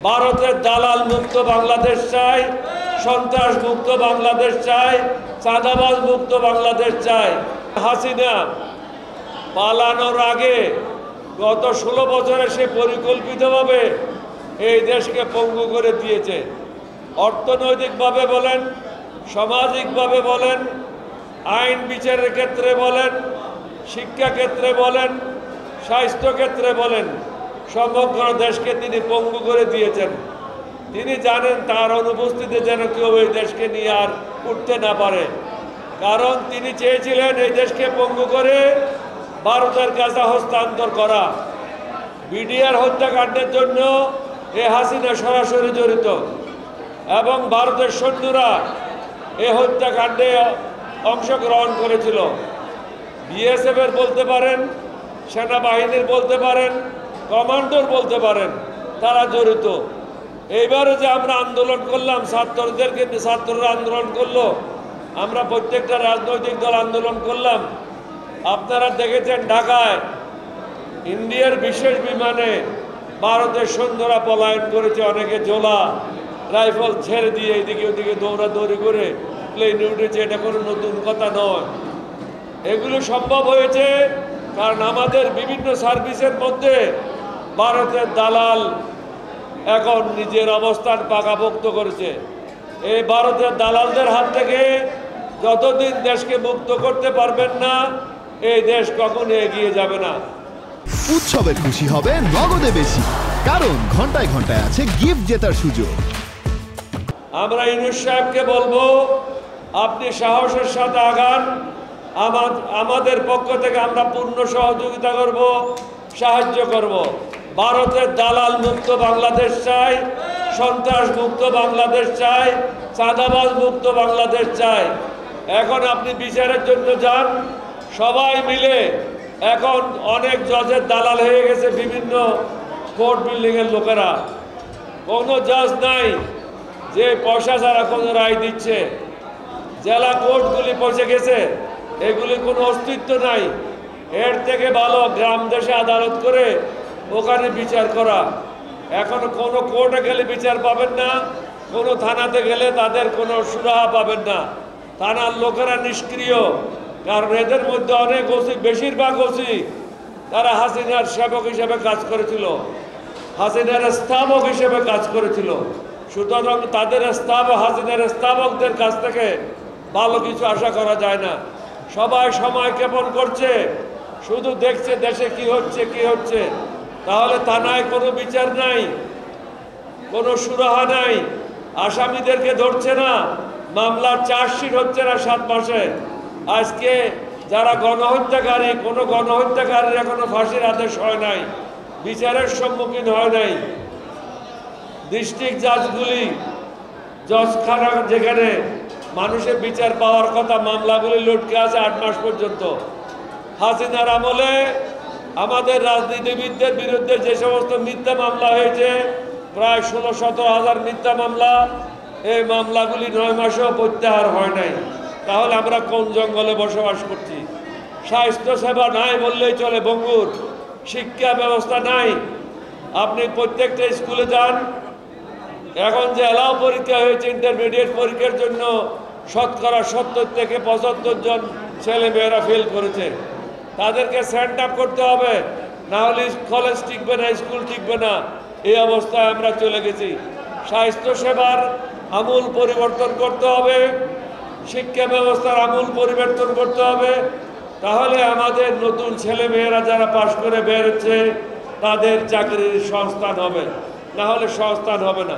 ভারতের দালাল মুক্ত বাংলাদেশ চাই, সন্ত্রাস মুক্ত বাংলাদেশ চাই, চাঁদাবাজ মুক্ত বাংলাদেশ চাই। হাসিনা পালানোর আগে গত 16 বছরে সে পরিকল্পিতভাবে এই দেশকে পঙ্গু করে দিয়েছে। অর্থনৈতিকভাবে বলেন, সামাজিকভাবে বলেন, আইন বিচারের ক্ষেত্রে বলেন, শিক্ষা ক্ষেত্রে বলেন, স্বাস্থ্য ক্ষেত্রে বলেন, সমগ্র দেশকে তিনি পঙ্গু করে দিয়েছেন। তিনি জানেন তার অনুপস্থিতিতে যেন কেউ এই দেশকে নিয়ে আর উঠতে না পারে, কারণ তিনি চেয়েছিলেন এই দেশকে পঙ্গু করে ভারতের কাছে হস্তান্তর করা। বিডিআর হত্যাকাণ্ডের জন্য এই হাসিনা সরাসরি জড়িত এবং ভারতের সৈন্যরা এই হত্যাকাণ্ডে অংশগ্রহণ করেছিল। বিএসএফ এর বলতে পারেন, সেনাবাহিনীর বলতে পারেন, কমান্ডোর বলতে পারেন, তারা জড়িত। এইবারে যে আমরা আন্দোলন করলাম, ছাত্ররা আন্দোলন করলো, আমরা প্রত্যেকটা রাজনৈতিক দল আন্দোলন করলাম। আপনারা দেখেছেন ঢাকায় ইন্ডিয়ার বিশেষ বিমানে ভারতের সৈন্যরা পলায়ন করেছে, অনেকে জোলা রাইফেল ছেড়ে দিয়ে এদিকে ওদিকে দৌড়াদৌড়ি করে প্লেনে উঠেছে। এটা কোনো নতুন কথা নয়। এগুলো সম্ভব হয়েছে কারণ আমাদের বিভিন্ন সার্ভিসের মধ্যে ভারতের দালাল এখন নিজের অবস্থান পাকাপোক্ত করেছে। এই ভারতের দালালদের হাত থেকে যতদিন দেশকে মুক্ত করতে পারবেন না, এই দেশ কখনো এগিয়ে যাবে না। উৎসবে খুশি হবে নগদে বেশি, কারণ ঘন্টায় ঘন্টায় আছে গিফট জেতার সুযোগ। আমরা ইউনূস সাহেবকে বলবো, আপনি সাহসের সাথে আগান। আমাদের পক্ষ থেকে আমরা পূর্ণ সহযোগিতা করব, সাহায্য করব। ভারতের দালাল মুক্ত বাংলাদেশ চাই, সন্ত্রাস মুক্ত বাংলাদেশ চাই, চাঁদাবাজ মুক্ত বাংলাদেশ চাই। এখন আপনি বিচারের জন্য যান, সবাই মিলে। এখন অনেক জজের দালাল হয়ে গেছে বিভিন্ন কোর্ট বিল্ডিংয়ের লোকেরা। কোনো জজ নাই যে পয়সা ছাড়া কোনো রায় দিচ্ছে। জেলা কোর্টগুলি পৌঁছে গেছে, এগুলি কোনো অস্তিত্ব নাই। এর থেকে ভালো গ্রাম দেশে আদালত করে ওখানে বিচার করা। এখন কোনো কোর্টে গেলে বিচার পাবেন না, কোনো থানাতে গেলে তাদের কোনো সুরাহা পাবেন না। থানার লোকেরা নিষ্ক্রিয়, কারণ এদের মধ্যে অনেক ওসি, বেশিরভাগ ওসি তারা হাসিনার সেবক হিসেবে কাজ করেছিল, হাসিনার স্থাপক হিসেবে কাজ করেছিল। সুতরাং তাদের হাসিনার স্থাপকদের কাছ থেকে ভালো কিছু আশা করা যায় না। সবাই সময় ক্ষেপণ করছে, শুধু দেখছে দেশে কি হচ্ছে। তাহলে থানায় কোনো বিচার নাই, কোনো সুরাহা নাই, আসামিদেরকে ধরছে না, মামলার চার্জশিট হচ্ছে না 7 মাসে। আজকে যারা গণহত্যাকারী, কোনো গণহত্যাকারীর এখনো ফাঁসির আদেশ হয় নাই, বিচারের সম্মুখীন হয় নাই। ডিস্ট্রিক্ট জাজগুলি, জজখানা যেখানে মানুষের বিচার পাওয়ার কথা, মামলাগুলি লটকে আছে 8 মাস পর্যন্ত। হাসিনার আমলে আমাদের রাজনীতিবিদদের বিরুদ্ধে যে সমস্ত মিথ্যা মামলা হয়েছে, প্রায় 16-17 হাজার মিথ্যা মামলা, এই মামলাগুলি 9 মাসেও প্রত্যাহার হয় নাই। তাহলে আমরা কোন জঙ্গলে বসবাস করছি? স্বাস্থ্য সেবা নাই বললেই চলে ভঙ্গুর, শিক্ষা ব্যবস্থা নাই। আপনি প্রত্যেকটা স্কুলে যান, এখন যে অ্যালাউ পরীক্ষা হয়েছে ইন্টারমিডিয়েট পরীক্ষার জন্য, শতকরা 70 থেকে 75 জন ছেলে মেয়েরা ফেল করেছে। তাদেরকে স্ট্যান্ড আপ করতে হবে, না হলে কলেজ টিকবে না, স্কুল টিকবে না। এই অবস্থায় আমরা চলে গেছি। স্বাস্থ্য সেবার আমূল পরিবর্তন করতে হবে, শিক্ষা ব্যবস্থার আমূল পরিবর্তন করতে হবে। তাহলে আমাদের নতুন ছেলে মেয়েরা যারা পাশ করে বেরোচ্ছে, তাদের চাকরির সংস্থান হবে, না হলে সংস্থান হবে না।